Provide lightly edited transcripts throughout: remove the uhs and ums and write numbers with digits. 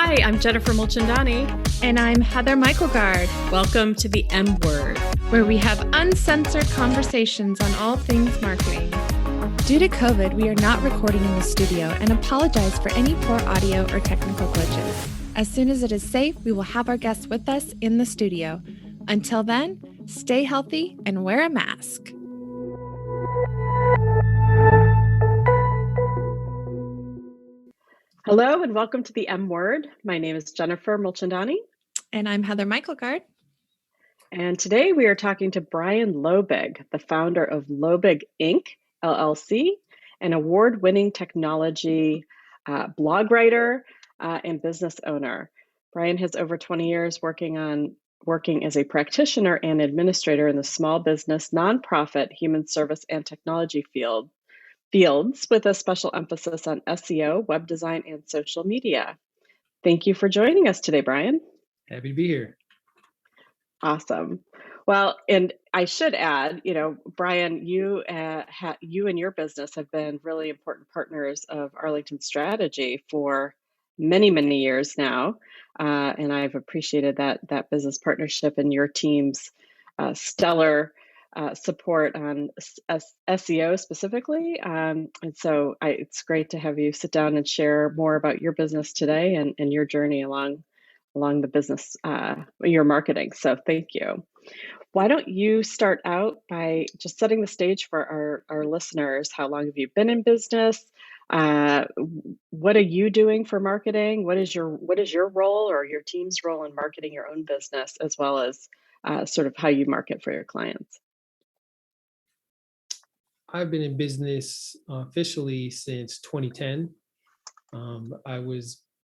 Hi, I'm Jennifer Mulchandani. And I'm Heather Michaelgard. Welcome to the M Word, where we have uncensored conversations on all things marketing. Due to COVID, we are not recording in the studio and apologize for any poor audio or technical glitches. As soon as it is safe, we will have our guests with us in the studio. Until then, stay healthy and wear a mask. Hello and welcome to the M Word. My name is Jennifer Mulchandani. And I'm Heather Michaelgard. And today we are talking to Brian Loebig, the founder of Loebig Ink, LLC, an award-winning technology blog writer and business owner. Brian has over 20 years working as a practitioner and administrator in the small business, nonprofit, human service, and technology fields with a special emphasis on SEO, web design, and social media. Thank you for joining us today, Brian. Happy to be here. Awesome. Well, and I should add, Brian, you and your business have been really important partners of Arlington Strategy for many, many years now. And I've appreciated that business partnership and your team's stellar support on SEO specifically. And so it's great to have you sit down and share more about your business today and your journey along the business, your marketing. So thank you. Why don't you start out by just setting the stage for our listeners? How long have you been in business? What are you doing for marketing? What is your role or your team's role in marketing your own business, as well as sort of how you market for your clients? I've been in business officially since 2010.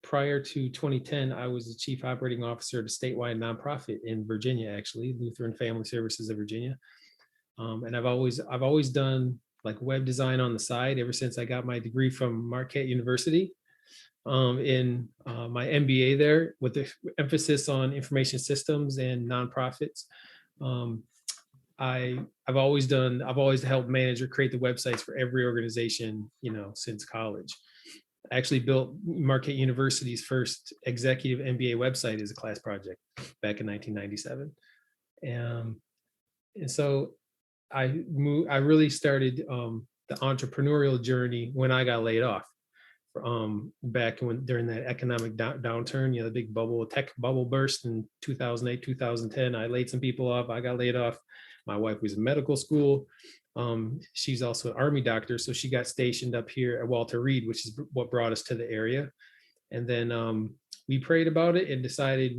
Prior to 2010, I was the chief operating officer at a statewide nonprofit in Virginia, actually, Lutheran Family Services of Virginia. And I've always done like web design on the side ever since I got my degree from Marquette University in my MBA there, with the emphasis on information systems and nonprofits. I've always helped manage or create the websites for every organization, since college. I actually built Marquette University's first executive MBA website as a class project back in 1997. And so I really started the entrepreneurial journey when I got laid off back during that economic downturn, the big tech bubble burst in 2008, 2010. I laid some people off. I got laid off. My wife was in medical school. She's also an Army doctor, so she got stationed up here at Walter Reed, which is what brought us to the area. And then we prayed about it and decided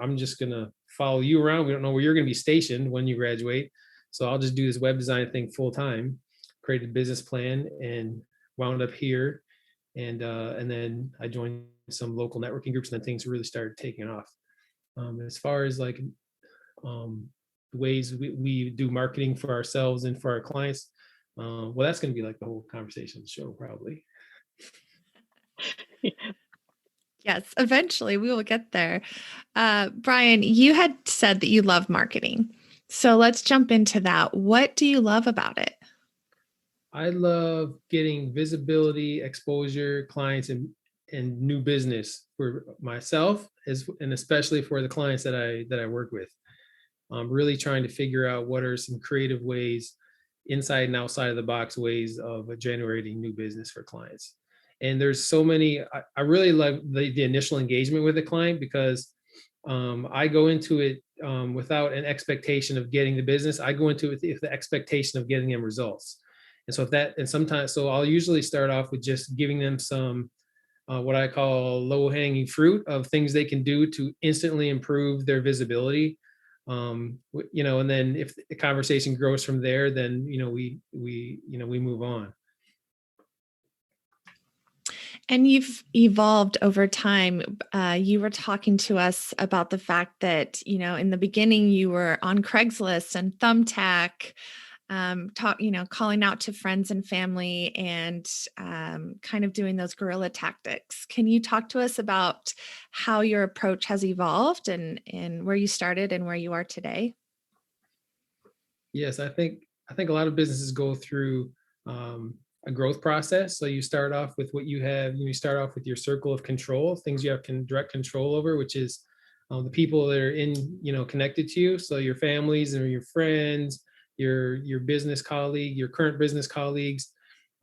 I'm just gonna follow you around. We don't know where you're gonna be stationed when you graduate, so I'll just do this web design thing full time. Created a business plan and wound up here, and then I joined some local networking groups, and then things really started taking off. As far as like ways we do marketing for ourselves and for our clients, well, that's going to be like the whole conversation show probably. Yes, eventually we will get there. Brian, you had said that you love marketing, so let's jump into that. What do you love about it? I love getting visibility, exposure, clients, and new business for myself, and especially for the clients that I work with. I'm really trying to figure out what are some creative ways, inside and outside of the box ways of generating new business for clients. And there's so many. I really love the initial engagement with the client, because I go into it without an expectation of getting the business. I go into it with the expectation of getting them results. And so I'll usually start off with just giving them some what I call low-hanging fruit of things they can do to instantly improve their visibility. And then if the conversation grows from there, then we move on. And you've evolved over time. You were talking to us about the fact that in the beginning you were on Craigslist and Thumbtack, calling out to friends and family and kind of doing those guerrilla tactics. Can you talk to us about how your approach has evolved and where you started and where you are today? Yes, I think a lot of businesses go through a growth process. So you start off with what you have. You start off with your circle of control, things you have direct control over, which is the people that are connected to you. So your families and your friends, your business colleague, your current business colleagues.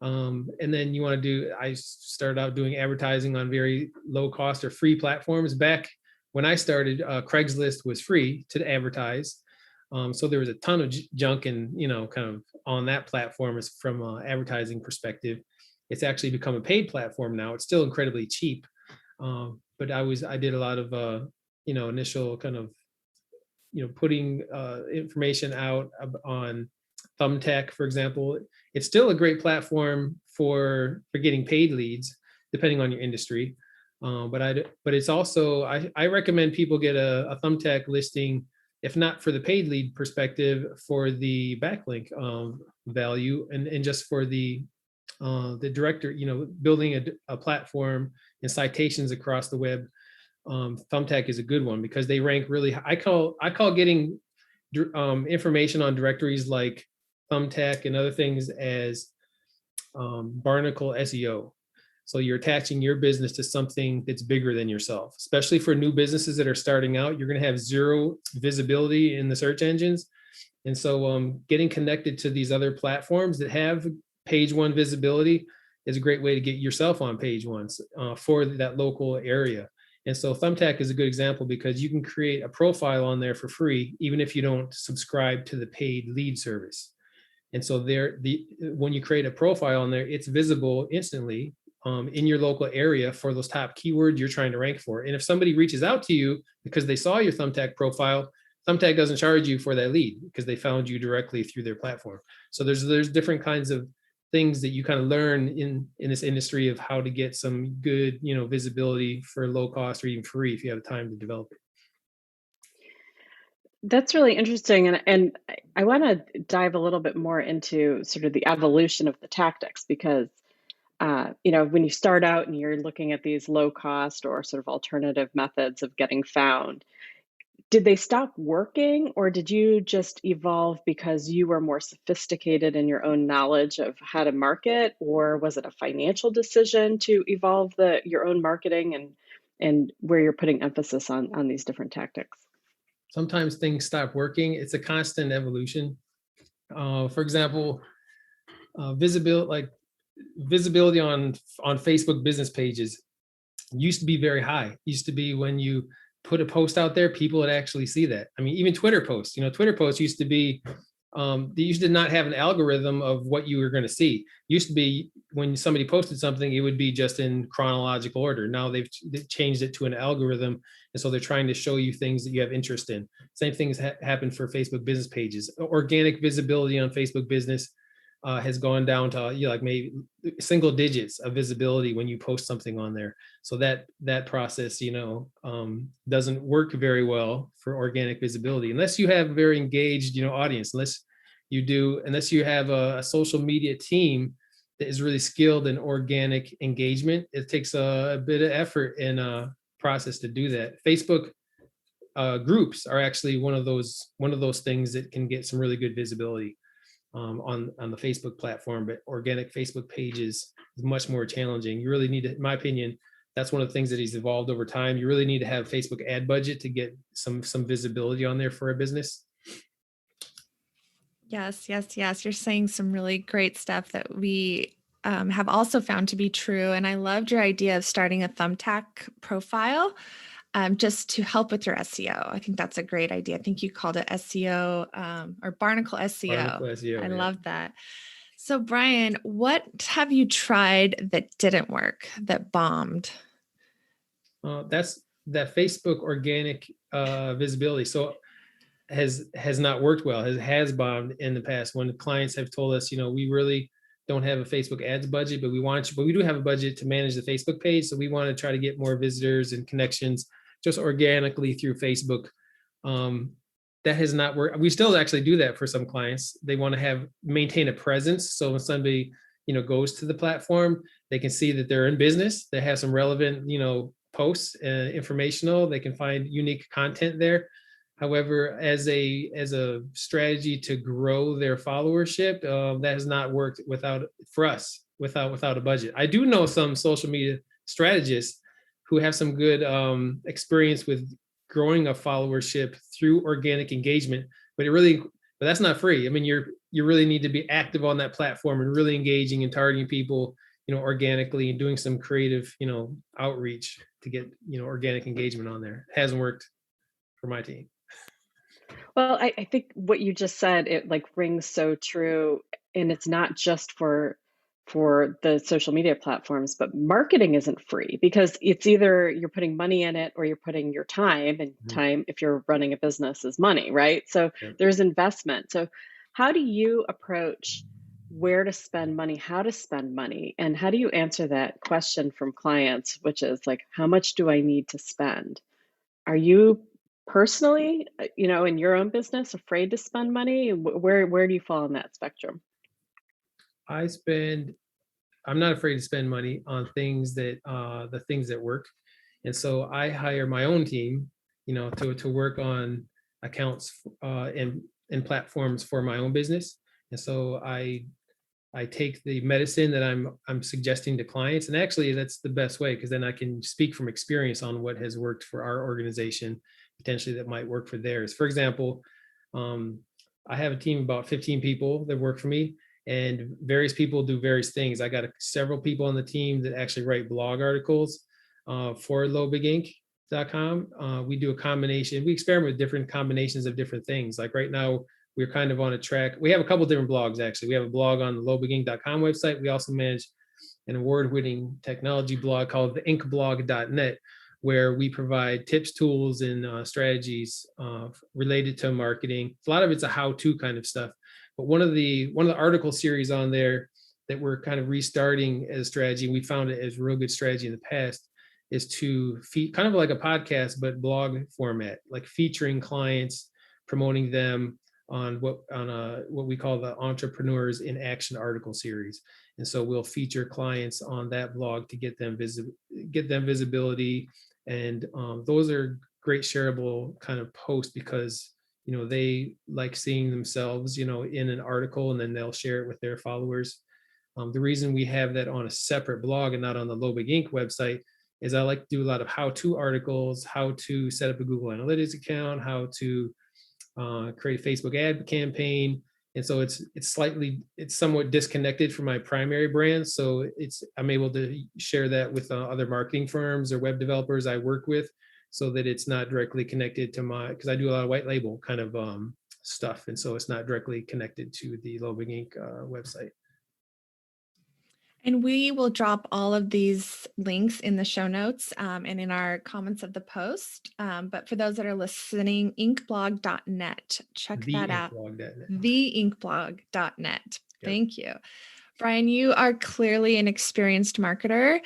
And then you want to do, I started out doing advertising on very low cost or free platforms. Back when I started, Craigslist was free to advertise. So there was a ton of junk and, kind of on that platform is from an advertising perspective. It's actually become a paid platform now. It's still incredibly cheap. But I did a lot of, initial kind of, putting information out on Thumbtack, for example. It's still a great platform for getting paid leads, depending on your industry. But it's also, I recommend people get a Thumbtack listing, if not for the paid lead perspective, for the backlink value and just for the director, building a platform and citations across the web. Thumbtack is a good one because they rank really high. I call getting information on directories like Thumbtack and other things as barnacle SEO. So you're attaching your business to something that's bigger than yourself, especially for new businesses that are starting out. You're going to have zero visibility in the search engines. And so getting connected to these other platforms that have page one visibility is a great way to get yourself on page one for that local area. And so Thumbtack is a good example because you can create a profile on there for free, even if you don't subscribe to the paid lead service. And so when you create a profile on there, it's visible instantly in your local area for those top keywords you're trying to rank for. And if somebody reaches out to you because they saw your Thumbtack profile, Thumbtack doesn't charge you for that lead because they found you directly through their platform. So there's different kinds of things that you kind of learn in this industry of how to get some good, visibility for low cost or even free if you have time to develop it. That's really interesting. And I want to dive a little bit more into sort of the evolution of the tactics because, when you start out and you're looking at these low cost or sort of alternative methods of getting found, did they stop working or did you just evolve because you were more sophisticated in your own knowledge of how to market, or was it a financial decision to evolve your own marketing and where you're putting emphasis on these different tactics? Sometimes things stop working. It's a constant evolution. For example, visibility on Facebook business pages used to be very high. Used to be when you put a post out there, people would actually see that. I mean, even Twitter posts, Twitter posts used to be, they used to not have an algorithm of what you were going to see. Used to be when somebody posted something, it would be just in chronological order. Now they've changed it to an algorithm. And so they're trying to show you things that you have interest in. Same things happen for Facebook business pages. Organic visibility on Facebook business has gone down to like maybe single digits of visibility when you post something on there. So that process, doesn't work very well for organic visibility unless you have a very engaged, audience. Unless you have a social media team that is really skilled in organic engagement. It takes a bit of effort and process to do that. Facebook groups are actually one of those things that can get some really good visibility on the Facebook platform, but organic Facebook pages is much more challenging. You really need to, in my opinion, that's one of the things that has evolved over time. You really need to have Facebook ad budget to get some visibility on there for a business. Yes. You're saying some really great stuff that we have also found to be true. And I loved your idea of starting a Thumbtack profile just to help with your SEO. I think that's a great idea. I think you called it SEO or Barnacle SEO. Barnacle SEO, I love that. So Brian, what have you tried that didn't work, that bombed? That's that Facebook organic visibility. So has not worked well, has bombed in the past when the clients have told us, we really don't have a Facebook ads budget, but we do have a budget to manage the Facebook page. So we want to try to get more visitors and connections just organically through Facebook. That has not worked. We still actually do that for some clients. They want to maintain a presence. So when somebody, goes to the platform, they can see that they're in business. They have some relevant, posts, informational. They can find unique content there. However, as a strategy to grow their followership, that has not worked for us without a budget. I do know some social media strategists who have some good experience with growing a followership through organic engagement, but that's not free. I mean, you really need to be active on that platform and really engaging and targeting people, organically, and doing some creative, outreach to get, organic engagement on there. It hasn't worked for my team. Well, I think what you just said, it like rings so true. And it's not just for the social media platforms, but marketing isn't free because it's either you're putting money in it or you're putting your time, and time, if you're running a business, is money, right? So there's investment. So how do you approach where to spend money, how to spend money, and how do you answer that question from clients, which is like, how much do I need to spend? Are you personally, in your own business, afraid to spend money? Where do you fall on that spectrum? I'm not afraid to spend money on the things that work. And so I hire my own team, to work on accounts and platforms for my own business. And so I take the medicine that I'm suggesting to clients, and actually that's the best way, because then I can speak from experience on what has worked for our organization, potentially that might work for theirs. For example, I have a team of about 15 people that work for me, and various people do various things. I got several people on the team that actually write blog articles for LoebigInk.com. We do a combination. We experiment with different combinations of different things. Like right now, we're kind of on a track. We have a couple different blogs, actually. We have a blog on the LoebigInk.com website. We also manage an award-winning technology blog called the inkblog.net, where we provide tips, tools, and strategies related to marketing. A lot of it's a how-to kind of stuff. But one of the article series on there that we're kind of restarting as a strategy, we found it as a real good strategy in the past, is to kind of like a podcast, but blog format, like featuring clients, promoting them on what we call the Entrepreneurs in Action article series. And so we'll feature clients on that blog to get them visibility. And those are great shareable kind of posts because, they like seeing themselves, in an article, and then they'll share it with their followers. The reason we have that on a separate blog and not on the Loebig Ink website is I like to do a lot of how-to articles, how to set up a Google Analytics account, how to create a Facebook ad campaign. And so it's somewhat disconnected from my primary brand. So I'm able to share that with other marketing firms or web developers I work with, so that it's not directly connected to because I do a lot of white label kind of stuff. And so it's not directly connected to the Loebig Ink website. And we will drop all of these links in the show notes and in our comments of the post. But for those that are listening, inkblog.net, check that out. Theinkblog.net. Yep. Thank you. Brian, you are clearly an experienced marketer.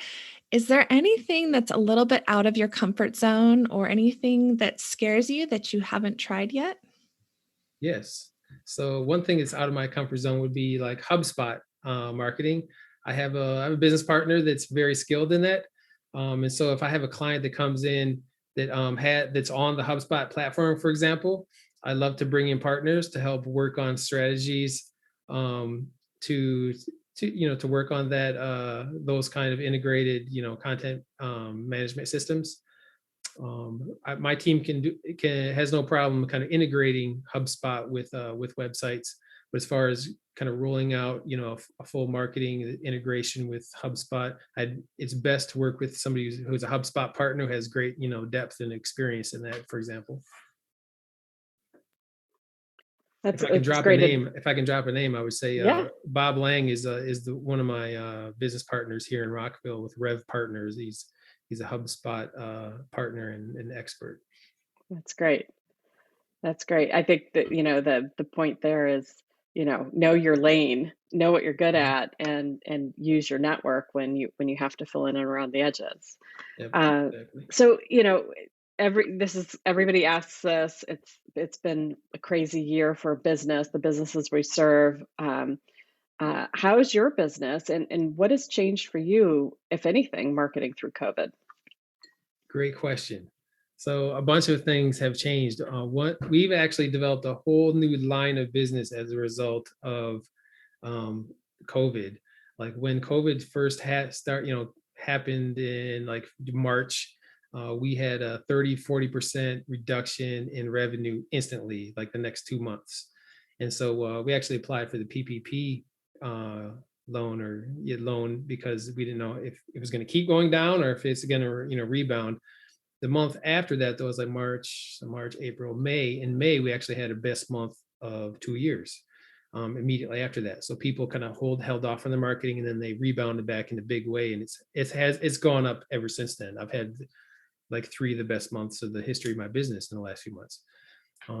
Is there anything that's a little bit out of your comfort zone or anything that scares you that you haven't tried yet? Yes. So one thing that's out of my comfort zone would be like HubSpot marketing. I have a business partner that's very skilled in that. And so if I have a client that comes in that that's on the HubSpot platform, for example, I love to bring in partners to help work on strategies to work on that those kind of integrated content management systems. My team has no problem kind of integrating HubSpot with websites. But as far as kind of rolling out, a full marketing integration with HubSpot, it's best to work with somebody who's a HubSpot partner who has great, depth and experience in that, for example. If I can drop a name, I would say Bob Lang is one of my business partners here in Rockville with Rev Partners. He's a HubSpot partner and expert. That's great. I think that the point there is know your lane, know what you're good at, and use your network when you have to fill in and around the edges. Yep, exactly. So everybody asks this. It's been a crazy year for business, the businesses we serve. How is your business, and what has changed for you, if anything, marketing through COVID? Great question. So a bunch of things have changed. We've actually developed a whole new line of business as a result of COVID. Like when COVID first happened in like March, we had a 30-40% reduction in revenue instantly, like the next 2 months. And so we actually applied for the PPP loan because we didn't know if it was going to keep going down or if it's going to rebound. The month after that, though, was like March, April, May. In May, we actually had a best month of 2 years. Immediately after that, so people kind of held off on the marketing, and then they rebounded back in a big way, and it's gone up ever since then. I've had like 3 of the best months of the history of my business in the last few months,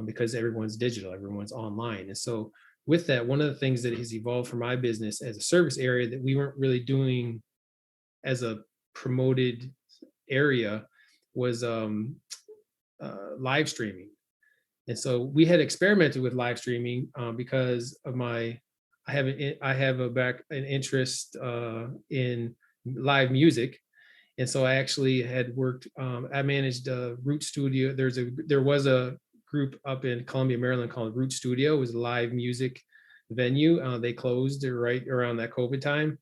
because everyone's digital, everyone's online. And so with that, one of the things that has evolved for my business as a service area that we weren't really doing as a promoted area was live streaming. And so we had experimented with live streaming because of I have an interest in live music. And so I actually had worked, I managed a Root Studio. There was a group up in Columbia, Maryland called Root Studio. It was a live music venue. They closed right around that COVID time.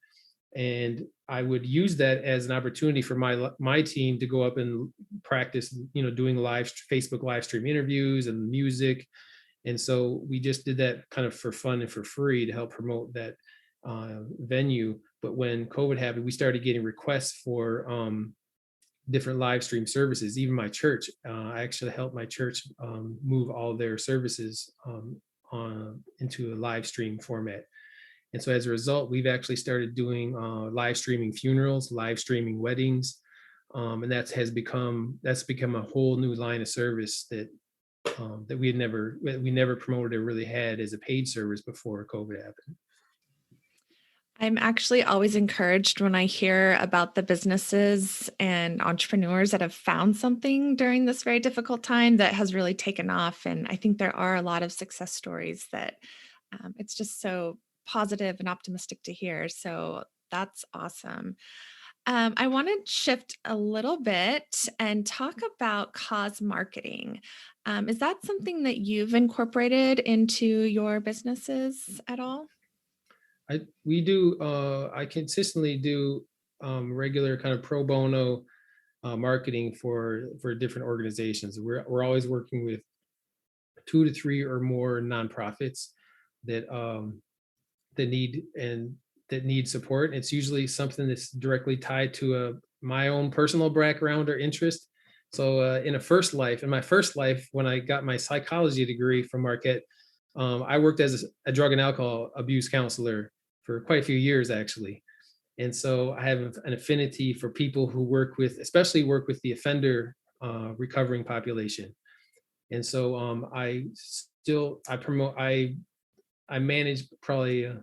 And I would use that as an opportunity for my team to go up and practice, doing Facebook live stream interviews and music. And so we just did that kind of for fun and for free to help promote that venue. But when COVID happened, we started getting requests for different live stream services. Even my church, I actually helped my church move all their services into a live stream format. And so as a result, we've actually started doing live streaming funerals, live streaming weddings. And that's become a whole new line of service that we never promoted or really had as a paid service before COVID happened. I'm actually always encouraged when I hear about the businesses and entrepreneurs that have found something during this very difficult time that has really taken off. And I think there are a lot of success stories that it's just so positive and optimistic to hear. So that's awesome. I want to shift a little bit and talk about cause marketing. Is that something that you've incorporated into your businesses at all? We do. I consistently do regular kind of pro bono marketing for different organizations. We're always working with 2 to 3 or more nonprofits that need support. It's usually something that's directly tied to my own personal background or interest. So in my first life, when I got my psychology degree from Marquette, I worked as a drug and alcohol abuse counselor for quite a few years, actually. And so I have an affinity for people who especially work with the offender recovering population. And so I manage probably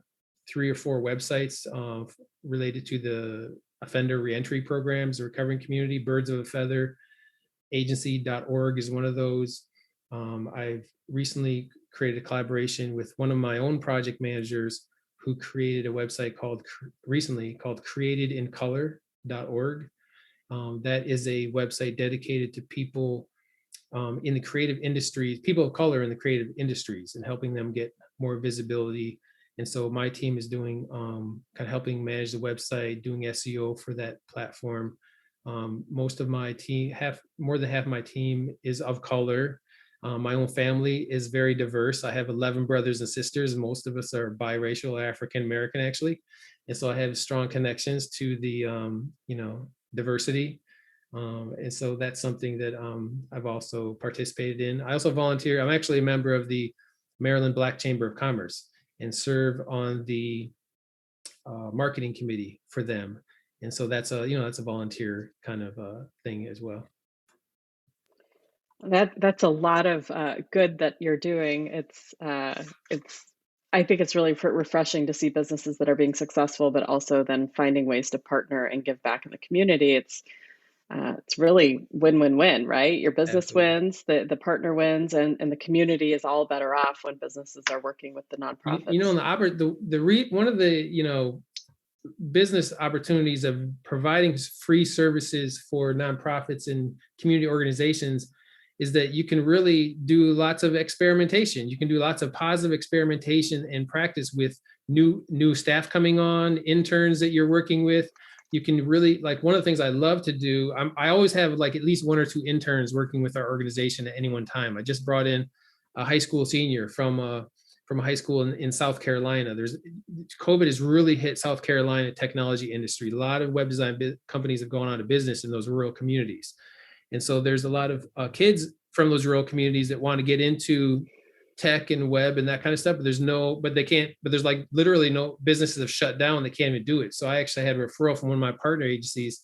3 or 4 websites related to the offender reentry programs, the recovering community. Birds of a Feather agency.org is one of those. I've recently created a collaboration with one of my own project managers who created a website called createdincolor.org. That is a website dedicated to people in the creative industries, people of color in the creative industries, and helping them get more visibility. And so my team is doing kind of helping manage the website, doing SEO for that platform. Most of my team, more than half of my team is of color. My own family is very diverse. I have 11 brothers and sisters, and most of us are biracial, African American, actually. And so I have strong connections to the, diversity. And so that's something that I've also participated in. I also volunteer. I'm actually a member of the Maryland Black Chamber of Commerce and serve on the marketing committee for them. And so that's a volunteer kind of thing as well. That's a lot of good that you're doing. I think it's really refreshing to see businesses that are being successful, but also then finding ways to partner and give back in the community. It's really win-win-win, right? Your business Absolutely. wins, the partner wins, and the community is all better off when businesses are working with the nonprofits. One of the business opportunities of providing free services for nonprofits and community organizations is that you can really do lots of experimentation. You can do lots of positive experimentation and practice with new staff coming on, interns that you're working with. You can really, like, one of the things I love to do, I always have like at least 1 or 2 interns working with our organization at any one time. I just brought in a high school senior from a high school in South Carolina. COVID has really hit South Carolina technology industry. A lot of web design companies have gone out of business in those rural communities. And so there's a lot of kids from those rural communities that want to get into tech and web and that kind of stuff, but they can't, but there's like literally no businesses have shut down. They can't even do it. So I actually had a referral from one of my partner agencies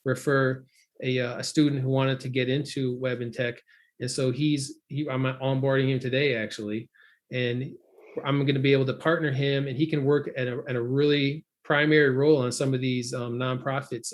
refer a student who wanted to get into web and tech. And so I'm onboarding him today, actually. And I'm going to be able to partner him, and he can work at a really primary role on some of these nonprofits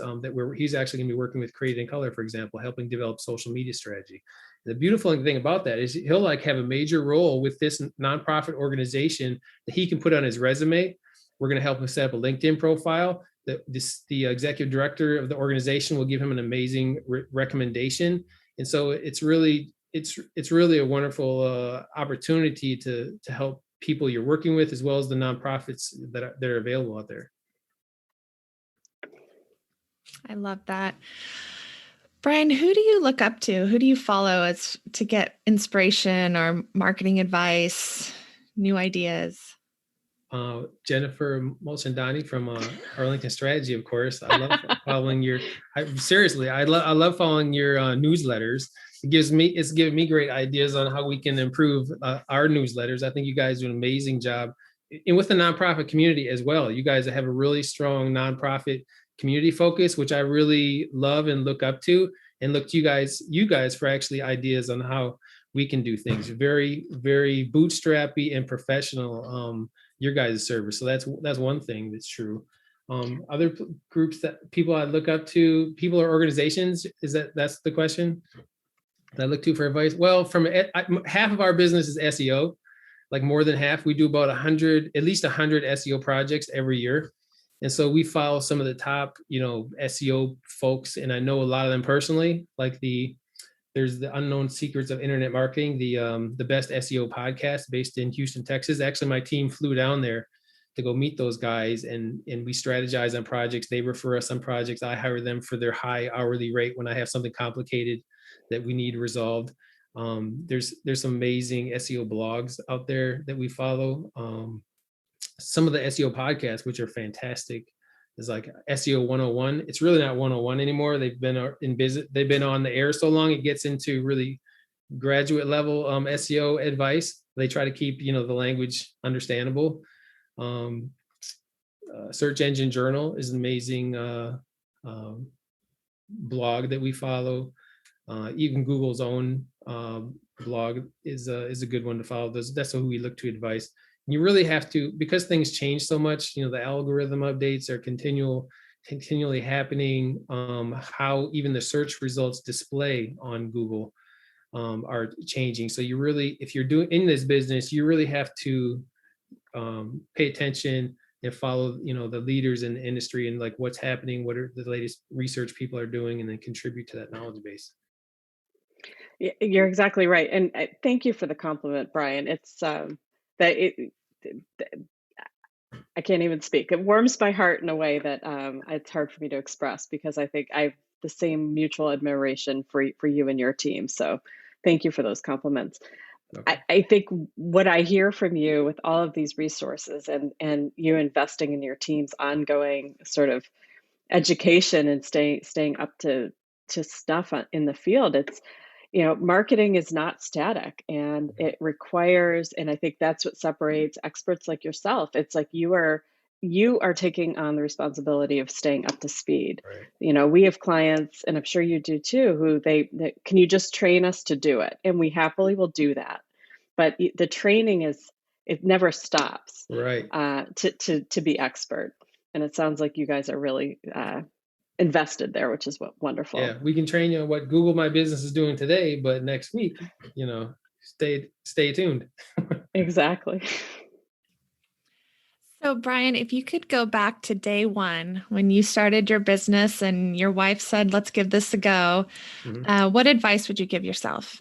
he's actually going to be working with Created in Color, for example, helping develop social media strategy. The beautiful thing about that is he'll like have a major role with this nonprofit organization that he can put on his resume. We're going to help him set up a LinkedIn profile. The executive director of the organization will give him an amazing recommendation. And so it's really a wonderful opportunity to help people you're working with, as well as the nonprofits that are available out there. I love that. Brian, who do you look up to? Who do you follow to get inspiration or marketing advice, new ideas? Jennifer Molchandani from Arlington Strategy, of course. I love following I love following your newsletters. It's given me great ideas on how we can improve our newsletters. I think you guys do an amazing job, and with the nonprofit community as well. You guys have a really strong nonprofit community focus, which I really love and look up to, and look to you guys for actually ideas on how we can do things. Very, very bootstrappy and professional. Your guys' service. So that's one thing that's true. Other groups that people I look up to, people or organizations, that's the question that I look to for advice? Well, half of our business is SEO, like more than half. We do about at least 100 SEO projects every year. And so we follow some of the top, SEO folks, and I know a lot of them personally, like there's the Unknown Secrets of Internet Marketing, the best SEO podcast based in Houston, Texas. Actually, my team flew down there to go meet those guys, and we strategize on projects. They refer us on projects. I hire them for their high hourly rate when I have something complicated that we need resolved. There's some amazing SEO blogs out there that we follow. Some of the SEO podcasts, which are fantastic, is like SEO 101. It's really not 101 anymore. They've been on the air so long, it gets into really graduate level SEO advice. They try to keep the language understandable. Search Engine Journal is an amazing blog that we follow. Even Google's own blog is a good one to follow. That's who we look to advice. You really have to, because things change so much, the algorithm updates are continually happening. How even the search results display on Google are changing. So you really, if you're doing in this business, you really have to pay attention and follow, the leaders in the industry and like what's happening, what are the latest research people are doing, and then contribute to that knowledge base. You're exactly right. And thank you for the compliment, Brian. It's I can't even speak. It warms my heart in a way that it's hard for me to express, because I think I have the same mutual admiration for you and your team. So thank you for those compliments. Okay. I think what I hear from you with all of these resources and you investing in your team's ongoing sort of education and staying up to stuff in the field, it's marketing is not static, and it requires, and I think that's what separates experts like yourself. It's like you are taking on the responsibility of staying up to speed. Right. We have clients, and I'm sure you do too, who they can you just train us to do it? And we happily will do that. But the training it never stops. Right. To be expert. And it sounds like you guys are really invested there, which is wonderful. Yeah, we can train you on what Google My Business is doing today, but next week, stay tuned. Exactly. So, Brian, if you could go back to day one when you started your business and your wife said, let's give this a go, what advice would you give yourself?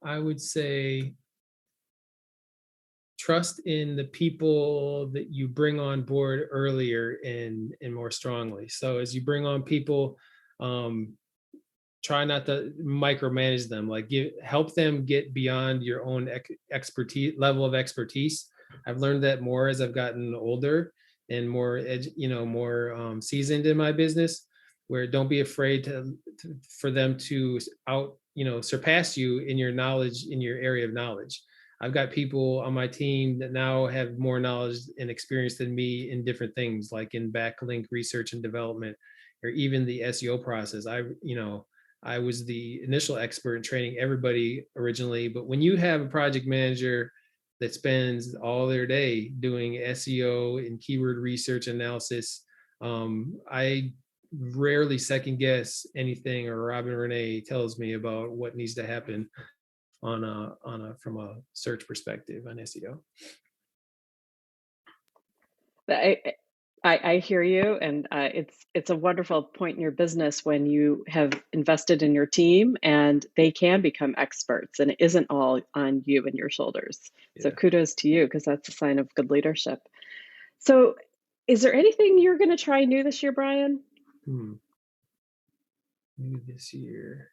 I would say trust in the people that you bring on board earlier and more strongly. So as you bring on people, try not to micromanage them. Like help them get beyond your own level of expertise. I've learned that more as I've gotten older and more seasoned in my business. Where don't be afraid for them to surpass you in your knowledge, in your area of knowledge. I've got people on my team that now have more knowledge and experience than me in different things, like in backlink research and development, or even the SEO process. I was the initial expert in training everybody originally, but when you have a project manager that spends all their day doing SEO and keyword research analysis, I rarely second guess anything or Robin Renee tells me about what needs to happen from a search perspective on SEO. I hear you, and it's a wonderful point in your business when you have invested in your team and they can become experts, and it isn't all on you and your shoulders. Yeah. So kudos to you, because that's a sign of good leadership. So, is there anything you're going to try new this year, Brian? New this year,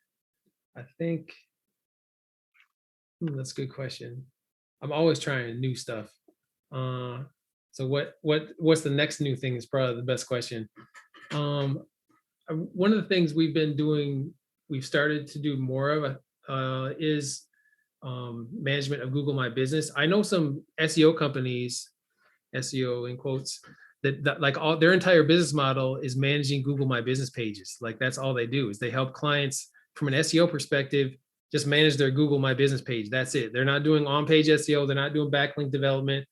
I think. That's a good question. I'm always trying new stuff. So what's the next new thing is probably the best question. One of the things we've been doing, we've started to do more of is management of Google My Business. I know some SEO companies, SEO in quotes, that like all their entire business model is managing Google My Business pages. Like that's all they do is they help clients from an SEO perspective just manage their Google My Business page. That's it. They're not doing on-page SEO. They're not doing backlink development.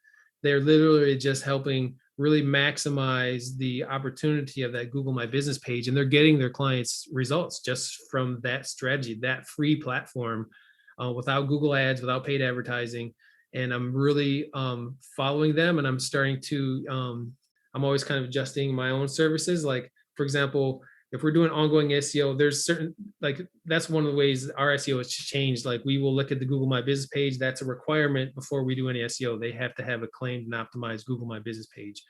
They're literally just helping really maximize the opportunity of that Google My Business page. And they're getting their clients results just from that strategy, that free platform, without Google ads, without paid advertising. And I'm really following them, and I'm starting to, I'm always kind of adjusting my own services. Like, for example, if we're doing ongoing SEO, there's certain, like, that's one of the ways our SEO has changed. Like, we will look at the Google My Business page. That's a requirement before we do any SEO. They have to have a claimed and optimized Google My Business page.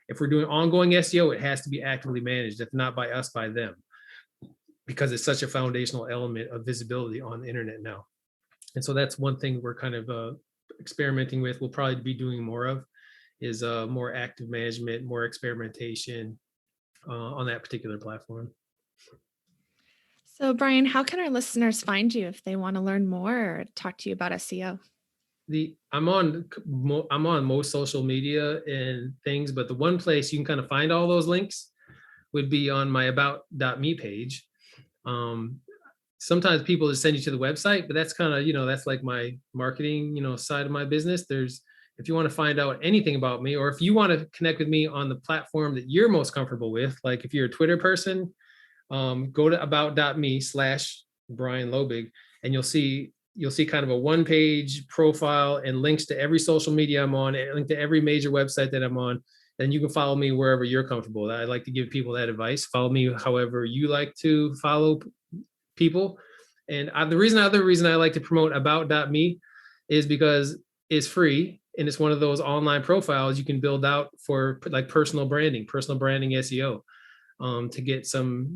If we're doing ongoing SEO, it has to be actively managed, if not by us, by them, because it's such a foundational element of visibility on the internet now. And so that's one thing we're kind of experimenting with. We'll probably be doing more of is more active management, more experimentation on that particular platform. So, Brian, how can our listeners find you if they want to learn more or talk to you about SEO? I'm on most social media and things, but the one place you can kind of find all those links would be on my about.me page. Sometimes people just send you to the website, but that's kind of, that's like my marketing, side of my business. If you want to find out anything about me, or if you want to connect with me on the platform that you're most comfortable with, like if you're a Twitter person, go to about.me/Brian Loebig, and you'll see kind of a one-page profile and links to every social media I'm on, and link to every major website that I'm on. And you can follow me wherever you're comfortable. I like to give people that advice. Follow me however you like to follow people. And the other reason I like to promote about.me is because it's free. And it's one of those online profiles you can build out for like personal branding SEO, to get some,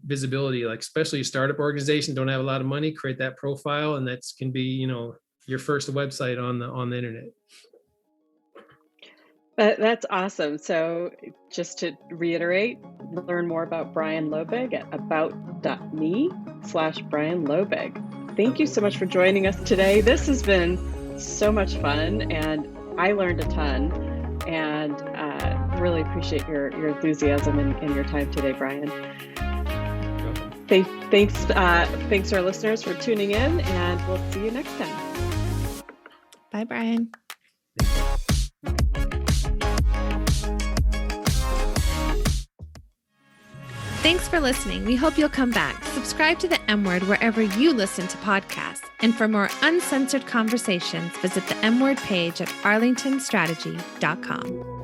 visibility, like especially a startup organization, don't have a lot of money, create that profile. And that can be, your first website on the internet. That's awesome. So just to reiterate, learn more about Brian Loebig at about.me/Brian Loebig. Thank you so much for joining us today. This has been so much fun, and I learned a ton, and really appreciate your enthusiasm and your time today, Brian. Thanks to our listeners for tuning in, and we'll see you next time. Bye, Brian. Thanks for listening. We hope you'll come back. Subscribe to the M Word wherever you listen to podcasts. And for more uncensored conversations, visit the M Word page at arlingtonstrategy.com.